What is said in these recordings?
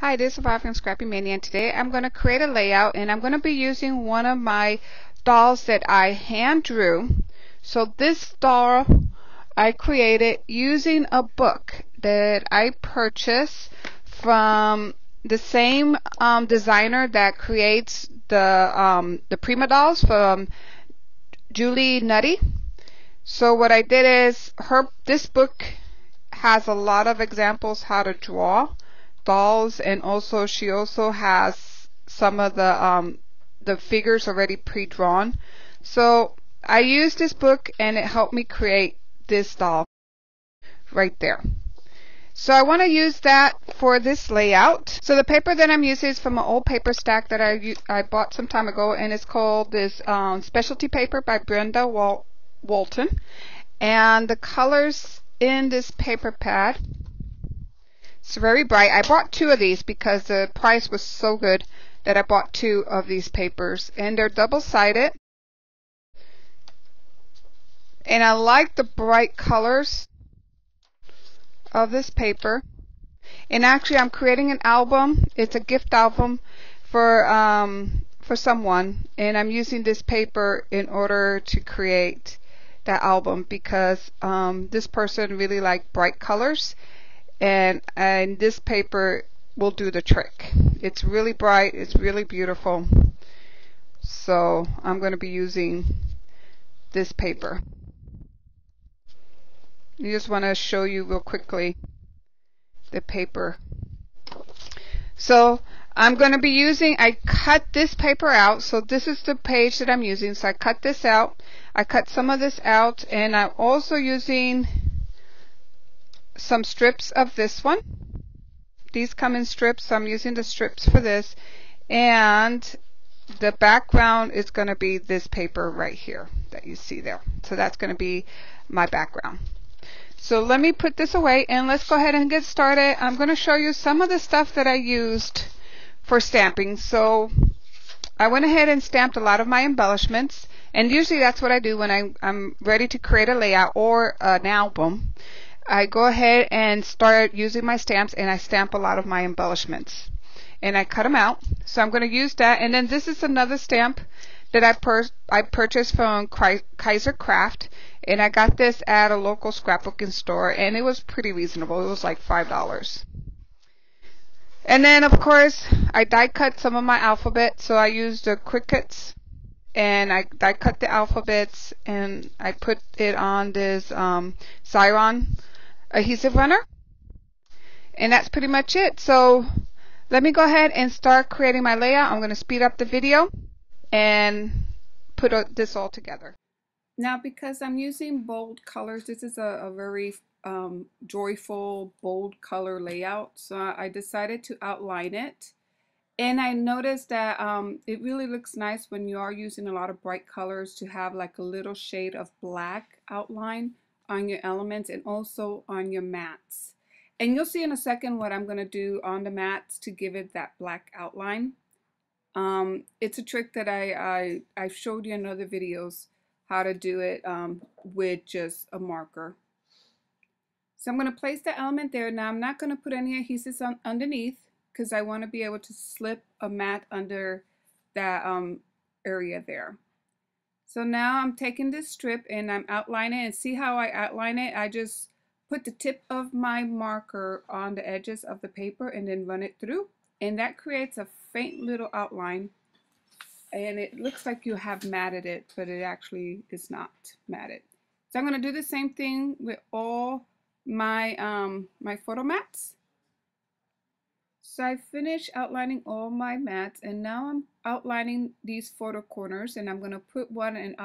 Hi, this is Surviving Scrappy Mania, and today I'm going to create a layout, and I'm going to be using one of my dolls that I hand drew. So this doll I created using a book that I purchased from the same designer that creates the Prima dolls from Julie Nutty. So what I did is this book has a lot of examples how to draw dolls, and also she also has some of the figures already pre-drawn. So I used this book and it helped me create this doll right there. So I want to use that for this layout. So the paper that I'm using is from an old paper stack that I bought some time ago, and it's called this Specialty Paper by Brenda Walton. And the colors in this paper pad, it's very bright. I bought two of these because the price was so good that I bought two of these papers, and they're double-sided. And I like the bright colors of this paper. And actually I'm creating an album. It's a gift album for someone, and I'm using this paper in order to create that album because this person really liked bright colors, and this paper will do the trick. It's really bright, it's really beautiful. So I'm going to be using this paper. I just want to show you real quickly the paper. So I'm going to be using, I cut this paper out. So this is the page that I'm using. So I cut this out. I cut some of this out, and I'm also using some strips of this one. These come in strips, so I'm using the strips for this. And the background is going to be this paper right here that you see there. So that's going to be my background. So let me put this away and let's go ahead and get started. I'm going to show you some of the stuff that I used for stamping. So I went ahead and stamped a lot of my embellishments, and usually that's what I do when I'm ready to create a layout or an album. I go ahead and start using my stamps, and I stamp a lot of my embellishments, and I cut them out. So I'm going to use that. And then this is another stamp that I purchased from Kaiser Craft, and I got this at a local scrapbooking store, and it was pretty reasonable. It was like $5. And then of course I die cut some of my alphabet, so I used the Cricuts, and I die cut the alphabets, and I put it on this Xyron adhesive runner, and that's pretty much it. So let me go ahead and start creating my layout. I'm going to speed up the video and put this all together. Now, because I'm using bold colors, this is a very joyful, bold color layout. So I decided to outline it. And I noticed that it really looks nice when you are using a lot of bright colors to have like a little shade of black outline on your elements and also on your mats. And you'll see in a second what I'm going to do on the mats to give it that black outline. It's a trick that I've showed you in other videos how to do it with just a marker. So I'm going to place the element there. Now I'm not going to put any adhesives underneath because I want to be able to slip a mat under that area there. So now I'm taking this strip and I'm outlining it, and see how I outline it? I just put the tip of my marker on the edges of the paper and then run it through, and that creates a faint little outline, and it looks like you have matted it, but it actually is not matted. So I'm going to do the same thing with all my my photo mats. So I finished outlining all my mats, and now I'm outlining these photo corners, and I'm going to put one in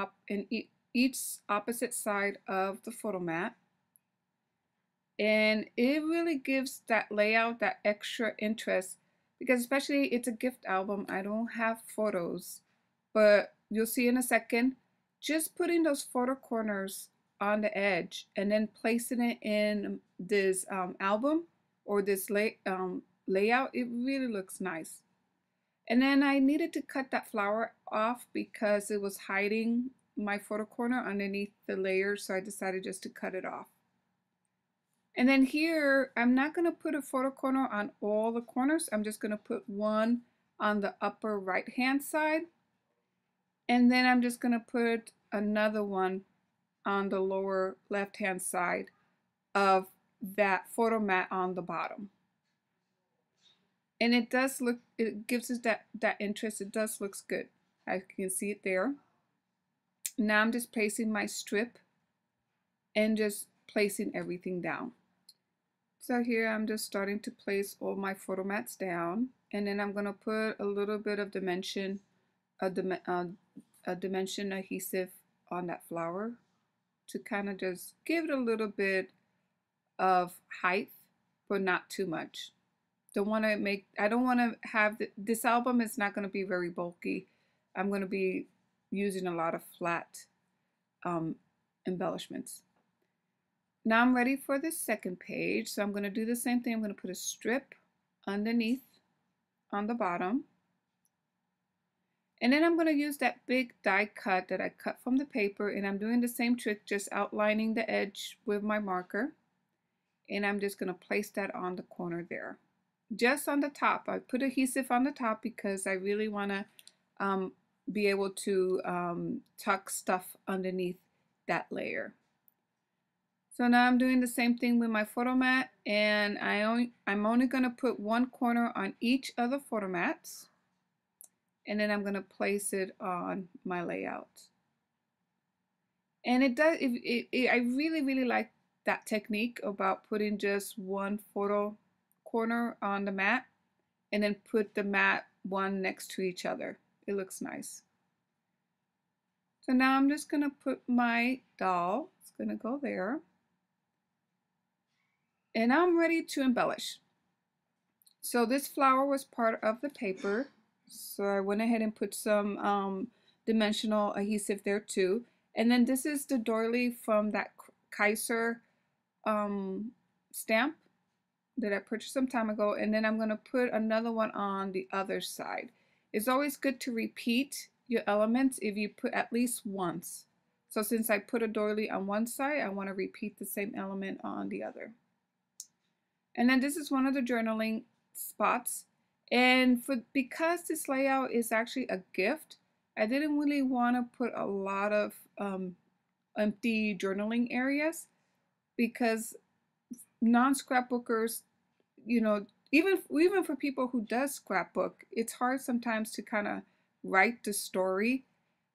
each opposite side of the photo mat. And it really gives that layout that extra interest, because especially it's a gift album. I don't have photos, but you'll see in a second, just putting those photo corners on the edge and then placing it in this album or this layout, it really looks nice. And then I needed to cut that flower off because it was hiding my photo corner underneath the layer, so I decided just to cut it off. And then here, I'm not going to put a photo corner on all the corners. I'm just going to put one on the upper right hand side. And then I'm just going to put another one on the lower left hand side of that photo mat on the bottom. And it does look, it gives us that interest. It does looks good. I can see it there. Now I'm just placing my strip and just placing everything down. So here I'm just starting to place all my photo mats down, and then I'm going to put a little bit of dimension adhesive on that flower to kind of just give it a little bit of height, but not too much. I don't want to have, this album is not going to be very bulky. I'm going to be using a lot of flat embellishments. Now I'm ready for the second page, so I'm going to do the same thing. I'm going to put a strip underneath on the bottom. And then I'm going to use that big die cut that I cut from the paper, and I'm doing the same trick, just outlining the edge with my marker. And I'm just going to place that on the corner there. Just on the top. I put adhesive on the top because I really want to be able to tuck stuff underneath that layer. So now I'm doing the same thing with my photo mat, and I'm only going to put one corner on each of the photo mats, and then I'm going to place it on my layout. And it does. I really like that technique about putting just one photo corner on the mat, and then put the mat one next to each other. It looks nice. So now I'm just going to put my doll. It's going to go there. And I'm ready to embellish. So this flower was part of the paper, so I went ahead and put some dimensional adhesive there too. And then this is the doily from that Kaiser stamp that I purchased some time ago, and then I'm going to put another one on the other side. It's always good to repeat your elements if you put at least once. So since I put a doily on one side, I want to repeat the same element on the other. And then this is one of the journaling spots. And because this layout is actually a gift, I didn't really want to put a lot of empty journaling areas, because non-scrapbookers, you know, even for people who does scrapbook, it's hard sometimes to kind of write the story.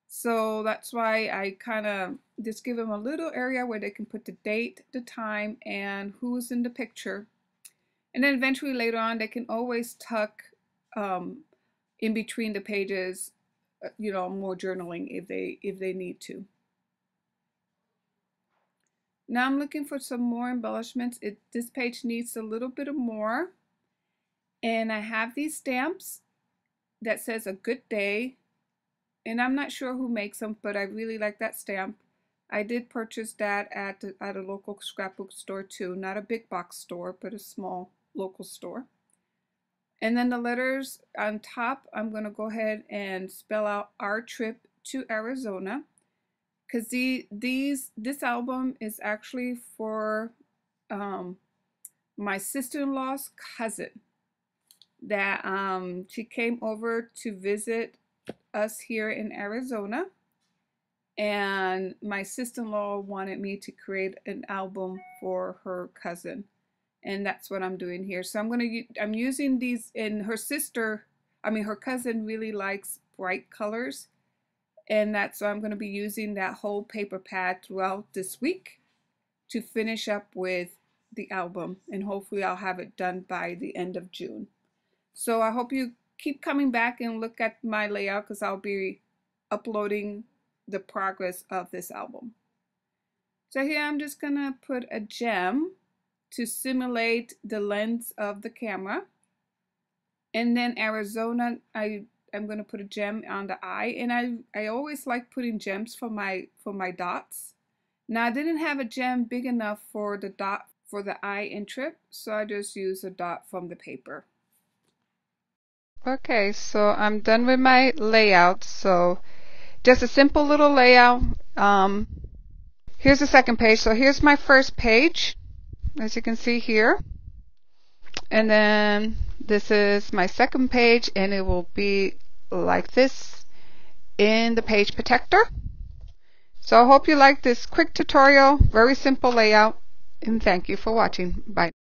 So that's why I kind of just give them a little area where they can put the date, the time, and who's in the picture. And then eventually later on, they can always tuck in between the pages, you know, more journaling if they need to. Now I'm looking for some more embellishments. This page needs a little bit more. And I have these stamps that says a good day. And I'm not sure who makes them, but I really like that stamp. I did purchase that at a local scrapbook store too. Not a big box store, but a small local store. And then the letters on top, I'm going to go ahead and spell out our trip to Arizona, because this album is actually for my sister-in-law's cousin that she came over to visit us here in Arizona, and my sister-in-law wanted me to create an album for her cousin. And that's what I'm doing here. So I'm using these, and her cousin really likes bright colors. And that's why I'm going to be using that whole paper pad throughout this week to finish up with the album. And hopefully I'll have it done by the end of June. So I hope you keep coming back and look at my layout, because I'll be uploading the progress of this album. So here I'm just going to put a gem to simulate the lens of the camera. And then Arizona, I'm going to put a gem on the eye. And I always like putting gems for my dots. Now I didn't have a gem big enough for the dot for the eye and trip, so I just used a dot from the paper. Okay, so I'm done with my layout. So just a simple little layout. Here's the second page. So here's my first page. as you can see here. And then this is my second page, and it will be like this in the page protector. So I hope you like this quick tutorial, very simple layout, and thank you for watching. Bye.